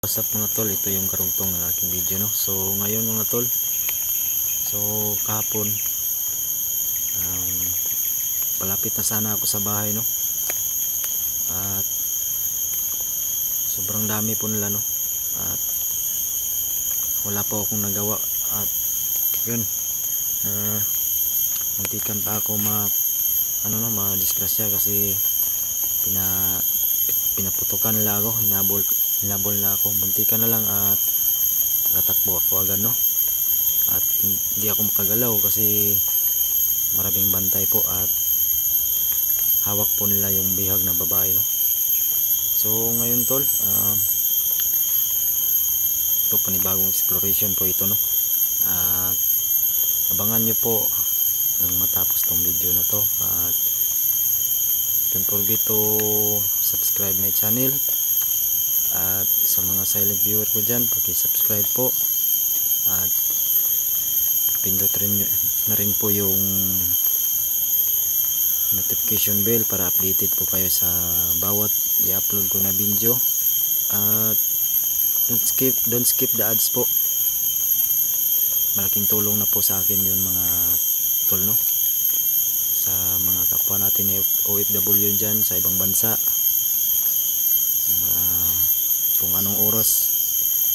What's up mga tol, ito yung karugtong ng aking video, no. So ngayon mga tol, so kahapon palapit na sana ako sa bahay, no. At sobrang dami po nila, no. At wala po akong nagawa. At yun, muntikan pa ako madisgrasya kasi pinaputukan nila ako, hinabol na ako, muntikan na lang at nakatakbo ako agad, no. At hindi ako makagalaw kasi maraming bantay po at hawak po nila yung bihag na babae, no. So ngayon tol, ito panibagong exploration po ito, no. At abangan nyo po hanggang matapos tong video na to. At don't forget to subscribe my channel. At sa mga silent viewer ko dyan, paki-subscribe po at pindot rin na rin po yung notification bell para updated po kayo sa bawat i-upload ko na video. At don't skip the ads po, malaking tulong na po sa akin yun mga tol, no. Sa mga kapwa natin OFW dyan sa ibang bansa, kung anong oras,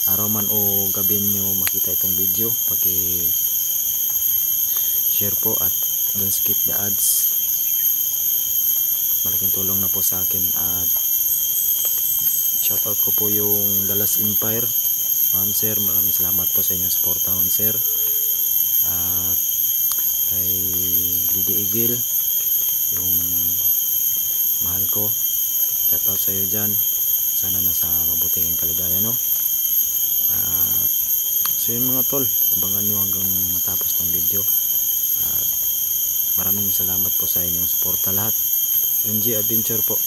araw man o gabi nyo makita itong video, paki-share po at don't skip the ads, malaking tulong na po sa akin. At shoutout ko po yung Dallas Empire, ma'am sir, maraming salamat po sa inyong suporta, ma'am sir. At kay Lady Eagle, yung mahal ko, shoutout sa iyo dyan, sana nasa mabuting kaligayan, no. So yun mga tol, abangan nyo hanggang matapos ng video. At maraming salamat po sa inyong suporta lahat. Yunji Adventure po.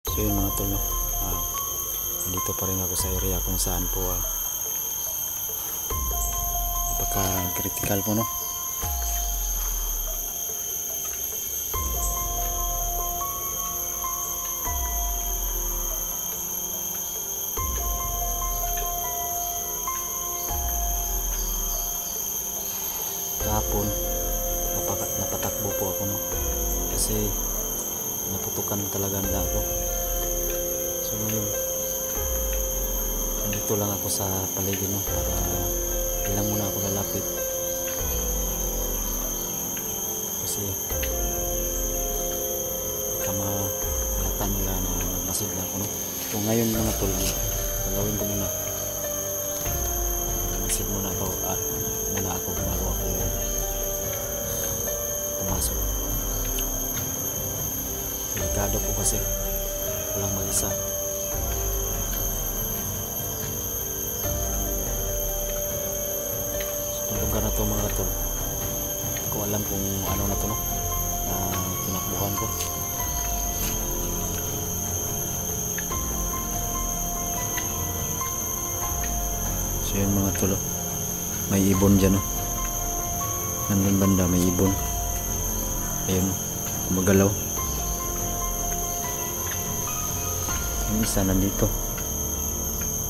So yun mga tol, no. Nandito pa rin ako sa area kung saan po critical po, no. Kahapon napatakbo po ako, no, kasi naputukan talaga nila ako. So ngayon nandito lang ako sa paligid, no, para ilang muna ako lalapit kasi baka malata nila na masid na ako, no. So ngayon mga tol, gagawin ko muna, masid muna ako gumagawa ko yung pumasok. Delikado po kasi walang mag-isa. Lugar na to mga tol, hindi ko alam kung ano na to, no, na tinakbuhan ko. So yun mga tol, may ibon dyan, no. Nandun banda may ibon, ayun, gumagalaw. Yung isa nandito,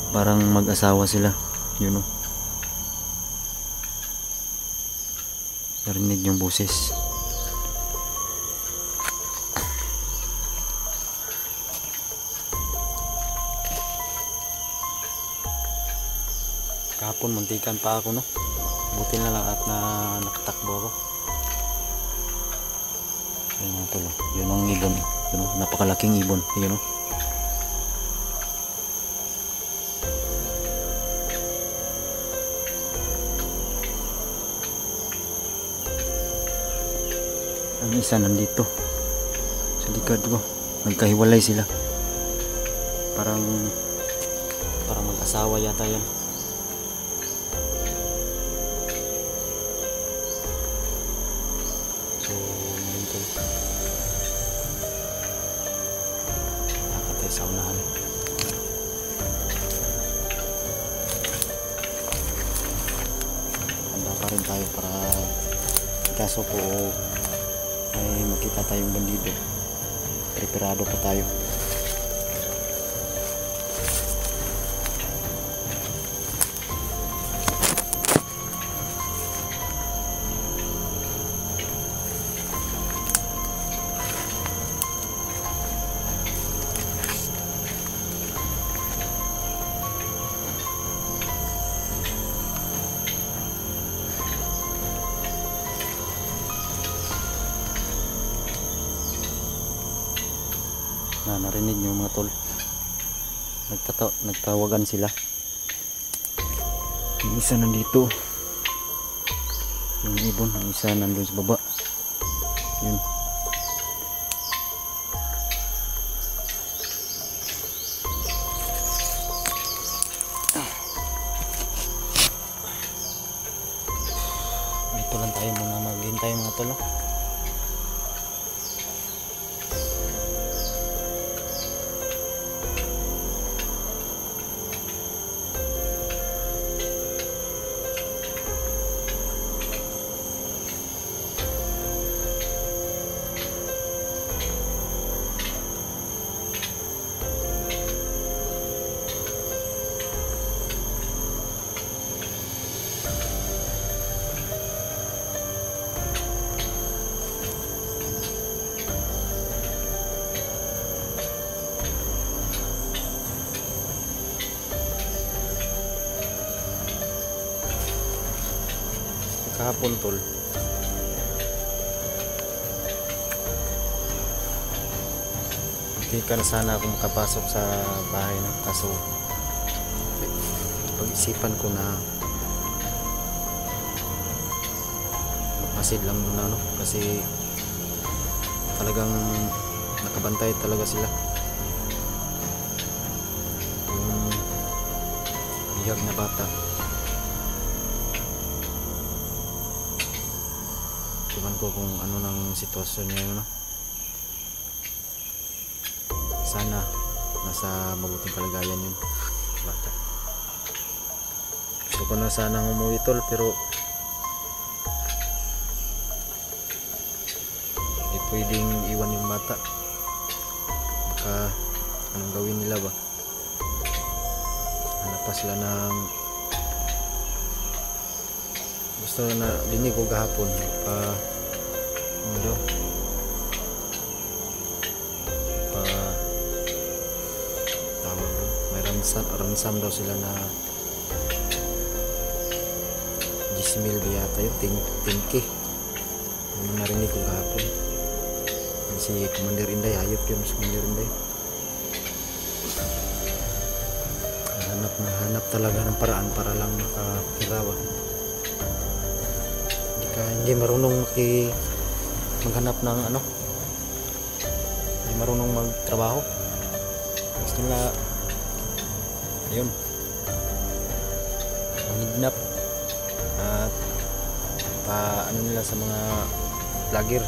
parang mag-asawa sila, yun, no. Narinig yung boses. Kahapon muntikan pa ako, no. Buti na lang at nakatakbo ako. Ayun mga tol, yun ang ibon, yun, no? Napakalaking ibon, yun, no. Ang isa nandito sa likod ko, nagkahiwalay sila, parang mag-asawa yata yan. So ngayon tol, nakatay sa unahan. Handa pa rin tayo para kaso po ay makita tayong bandido, preparado pa tayo. Narinig nyo mga tol, nagtawagan sila. Yung isa nandito, yung ibon, yung isa nandun sa baba. Yun. Dito lang tayo muna maghintay mga tol. Kahapon tol, hindi ka na sana ako makapasok sa bahay na, kaso pag-isipan ko na magmasid lang muna, no? Kasi talagang nakabantay talaga sila. Yung bihag na bata, iwan ko kung ano ng sitwasyon niya yun, no? Sana nasa mabuting kalagayan yun bata. Gusto ko na sana umuwi tol, pero hindi pwedeng iwan yung bata. Baka anong gawin nila ba? Hanap pa sila ng gusto na dinig ko gahapon ano daw tawag daw, may ransam daw sila na 10,000 yata yun, 10K yung narinig ko gahapon. Si Commander Inday, hayop yun si Commander Inday. Hanap talaga ng paraan para lang makakirawa. Hindi marunong maghanap ng ano, hindi marunong magtrabaho. Gusto nila ayun, manghidnap at ano nila sa mga vlogger.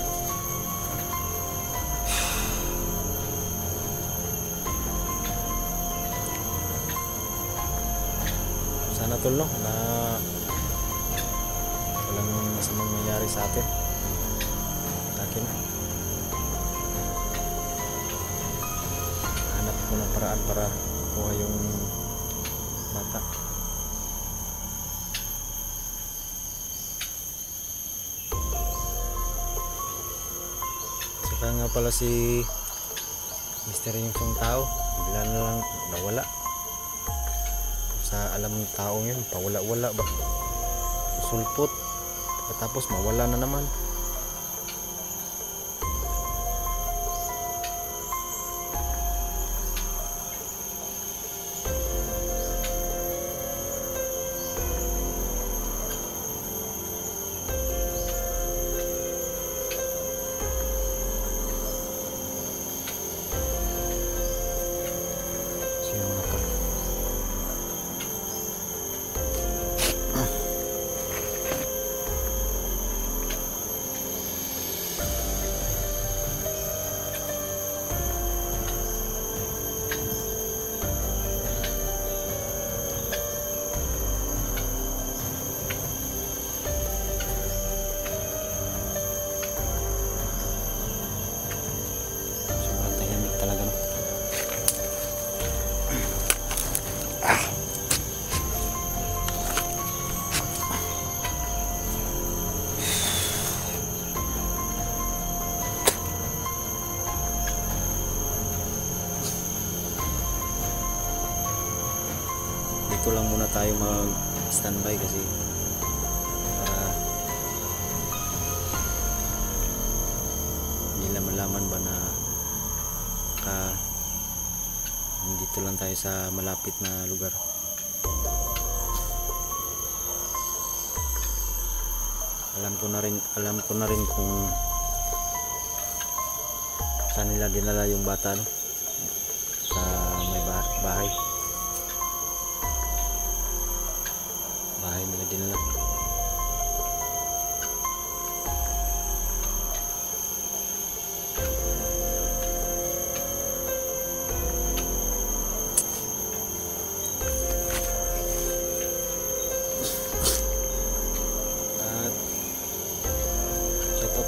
Sana tol, no, na walang masamang nangyari sa atin, sa akin. Hanap ko ng paraan para kuha yung bata. Saka nga pala si Mr. yung isang tao, bigla na lang nawala. Sa alam ng taong yun, pawala-wala ba, sulpot, tapos mawala na naman. dito lang muna tayo mag standby kasi para hindi lang malaman ba na dito lang tayo sa malapit na lugar. Alam ko na rin kung saan nila dinala yung bata, no? Sa may bahay nila dinala.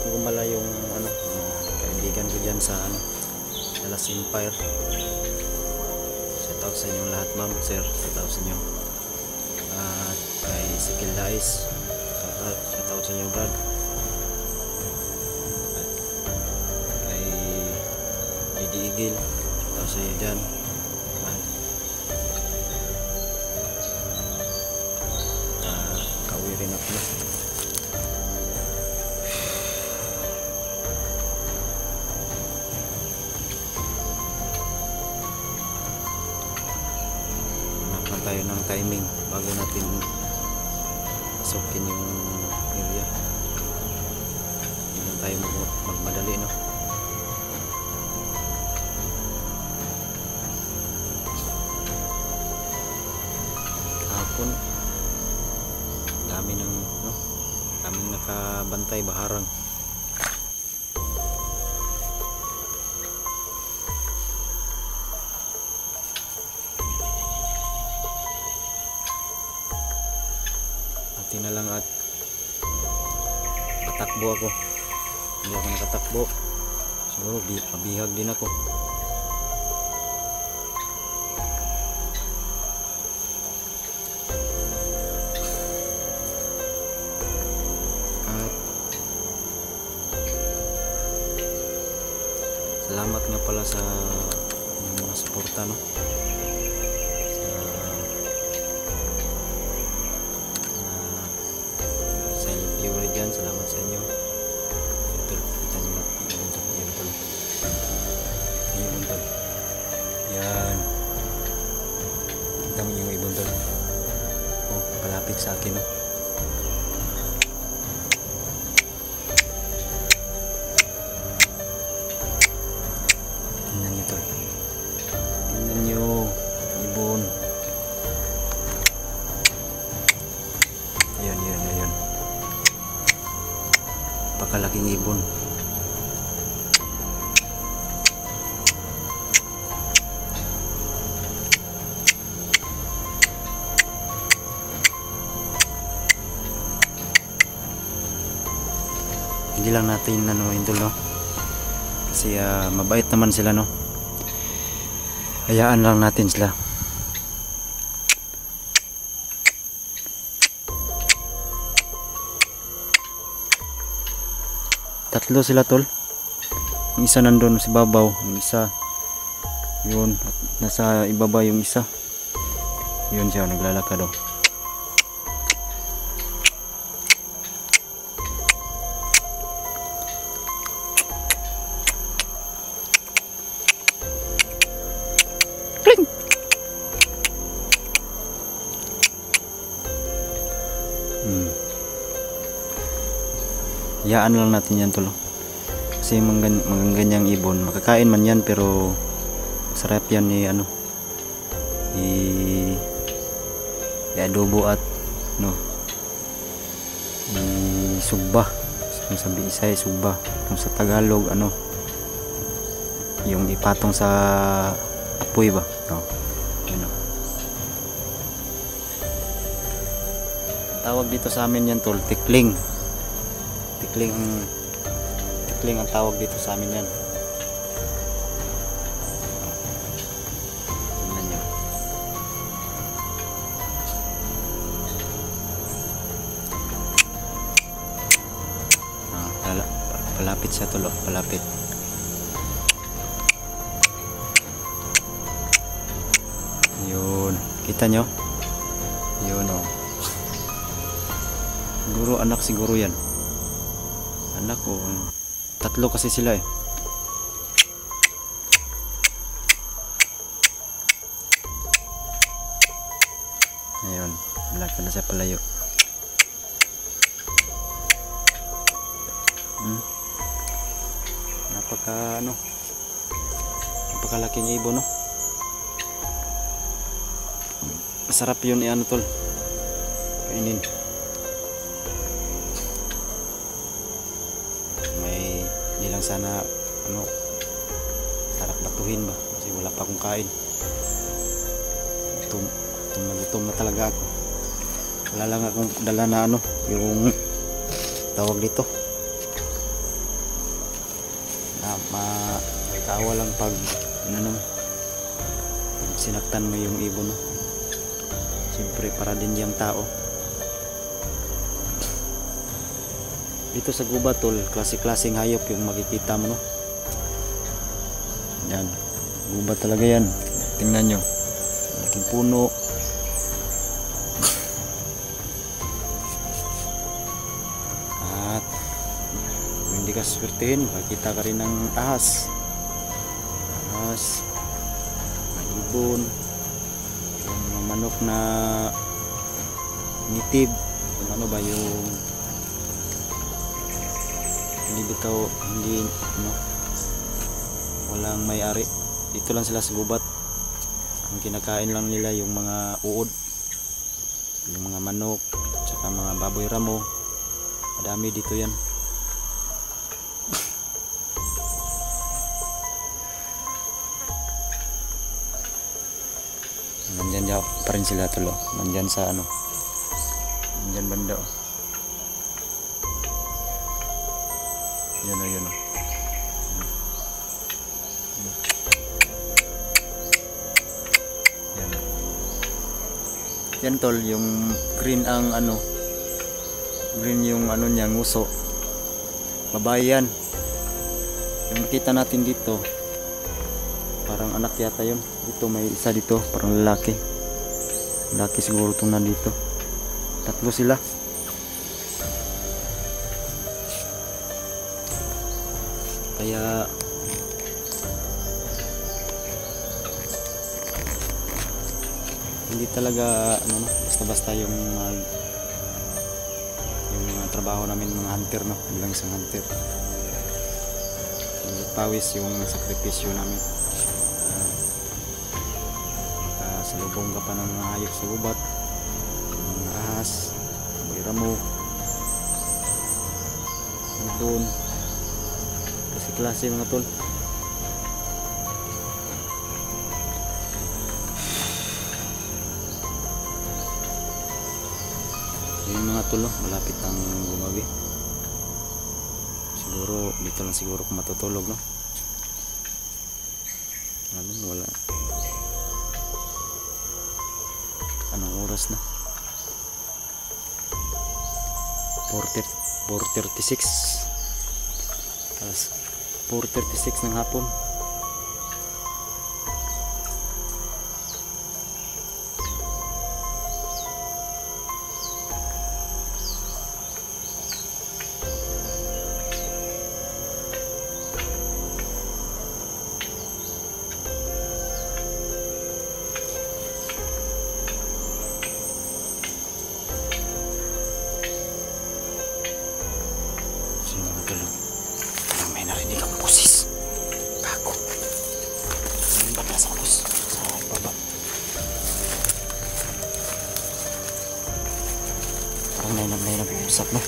Gumala yung kaibigan ko dyan sa Dallas Empire. Shout out sa inyong lahat, ma'am, sir. Shout out sa inyo. At kay Sikil Dais, shout out sa inyo, Brad. At kay Lady Eagle, shout out sa inyo dyan. Kauwi rin ako na. Tayo ng timing bago natin pasukin yung area. Hindi lang tayo magmadali, no? Kahapon daming nakabantay, baharang. Na lang at patakbo ako. Hindi ako nakatakbo, siguro mabihag din ako. At salamat nga pala sa mga suporta, no? Salamat sa inyo. Ito, kita nyo na yung ibon. Yan. Kita mo yung ibon tol. Oh, palapit sa akin, no? Tingnan nyo tol. Tingnan nyo ibon. Ayun. Napakalaking ibon. Hindi lang natin ito, no? Kasi mabait naman sila, no? Hayaan lang natin sila. Tatlo sila tol. Yung isa nandun sa babaw, yung isa yun, at nasa ibaba yung isa. Yun siya, naglalakad daw. Kling! Yaan lang natin yan tol. Kasi magandang ibon, makakain man yan pero sarap yan i-adobo at i-sugba. Kung sa Bisaya sugba, kung sa Tagalog yung ipatong sa apoy ba, tawag dito sa amin yan tol, tikling ang tawag dito sa amin yan. Tingnan nyo. Palapit siya tol, palapit. Yun, kita nyo Yun o. Siguro anak siguro yan. Anak o. Tatlo kasi sila eh. Ayun. Malaki na siya palayo. Napakalaking ibon, no? Masarap yun i-ano tol, kainin. May hindi lang sana ano, sarap batuhin ba kasi wala pa akong kain. Gutom na talaga ako. Wala lang akong dala na ano, yung tawag dito na may tawa lang pag ano, pag sinaktan mo yung ibon, no? Siyempre para din yung tao. Dito sa gubat tol, klase-klaseng hayop yung makikita mo, no? Yan, gubat talaga yan. Tingnan nyo, malaking puno. At hindi ka swertihin, makikita ka rin ng ahas, ibon, yung mga manok na native, yung ano ba yung hindi bitaw, hindi ano, walang may-ari. Dito lang sila sa gubat. Ang kinakain lang nila yung mga uod, yung mga manok, tsaka mga baboy ramo. Madami dito yan. Nandyan dyan pa rin sila tulo. Nandyan sa ano, nandyan banda oh. Yun o, yun o. Yan. Yan tol, yung green ang ano, green yung ano niya, nguso. Babae yan. Yung nakita natin dito, parang anak yata yun. Dito may isa dito, parang lalaki. Lalaki siguro itong nandito. Tatlo sila. Kaya hindi talaga ano, basta-basta yung trabaho namin mga hunter, no? Bilang isang hunter. Pawis yung sakripisyo namin. Makasalubong ka pa ng mga hayop sa gubat, mga ahas, baboy ramo, doon klase mga tol. Yung mga tol, malapit ang gumabi. Siguro dito lang siguro kung matutulog, no? Wala. Anong oras na? 4:36. Alas 4:36 ng hapon. Sino na tulog? May narinig ang busis. Kako. Ang baka sa bus. Sa baba. Parang nainap-usap na.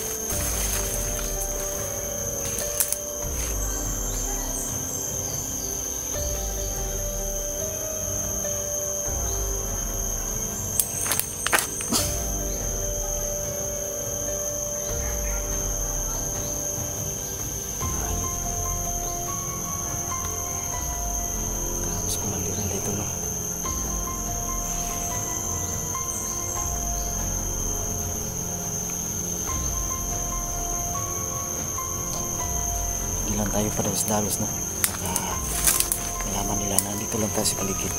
Kumandiran dito, no? Hindi lang tayo padalos-dalos, no? Malaman nila na dito lang tayo sa paligid.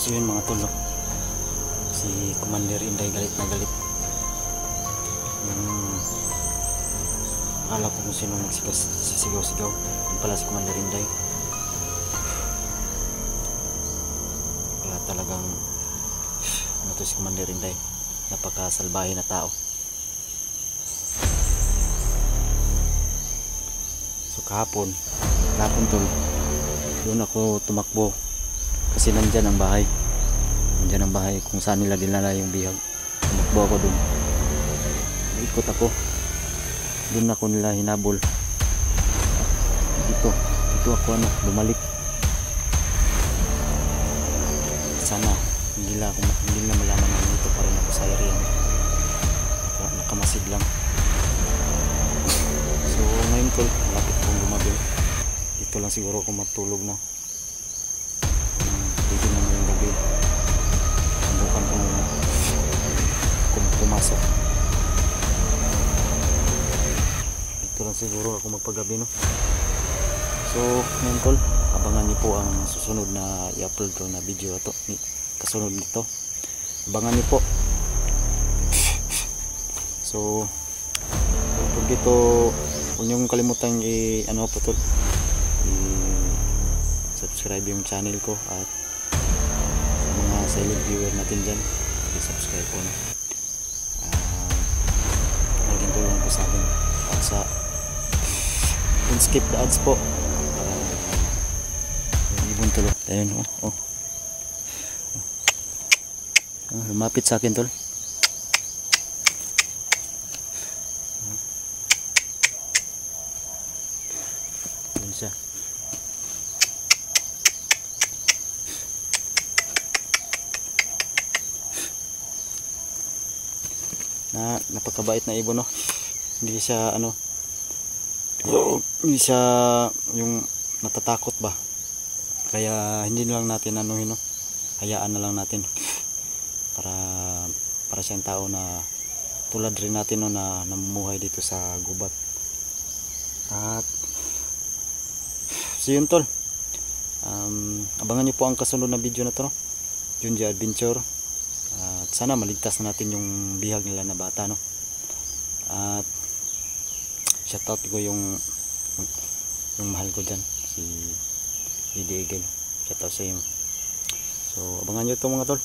So yun mga tol, no? Si Commander Inday galit na galit. Akala ko kung sino nagsisigaw-sigaw. Yun pala si Commander Inday. Wala talagang ano to si Commander Inday, napakasalbahe na tao. So kahapon tol, doon ako tumakbo kasi nandyan ang bahay kung saan nila dinala yung bihag. Tumakbo ako doon, ikot ako doon, ako nila hinabol. Dito ako bumalik. Sana hindi na malaman na dito pa rin ako sa area. Nakamasid lang. So ngayon tol, malapit akong gumabi. Dito lang siguro ako matulog na. Pwede na ngayong gabi. Subukan kung pumasok. Dito lang siguro ako magpagabi, no? So ngayon tol, abangan niyo po ang susunod na i-upload ko na video ito. Kasunod nito, abangan niyo po. So don't forget to, huwag niyong kalimutan subscribe yung channel ko, at sa mga silent viewer natin dyan, i-subscribe po na. Malaking tulong po sa akin at sa don't skip the ads po para ibon tol. Ayun, lumapit sa akin tol. Yun siya. Napakabait na ibon, no? Hindi siya hindi siya yung natatakot ba, kaya hindi lang natin no? Hayaan na lang natin para siyang tao na tulad rin natin, no, na namumuhay dito sa gubat. At so yun tol, abangan nyo po ang kasunod na video na to, no? Junji Adventure. At sana maligtas na natin yung bihag nila na bata, no? At shoutout ko yung mahal ko dyan, si Lady Eagle. Shoutout sa iyo. So abangan nyo ito mga tol.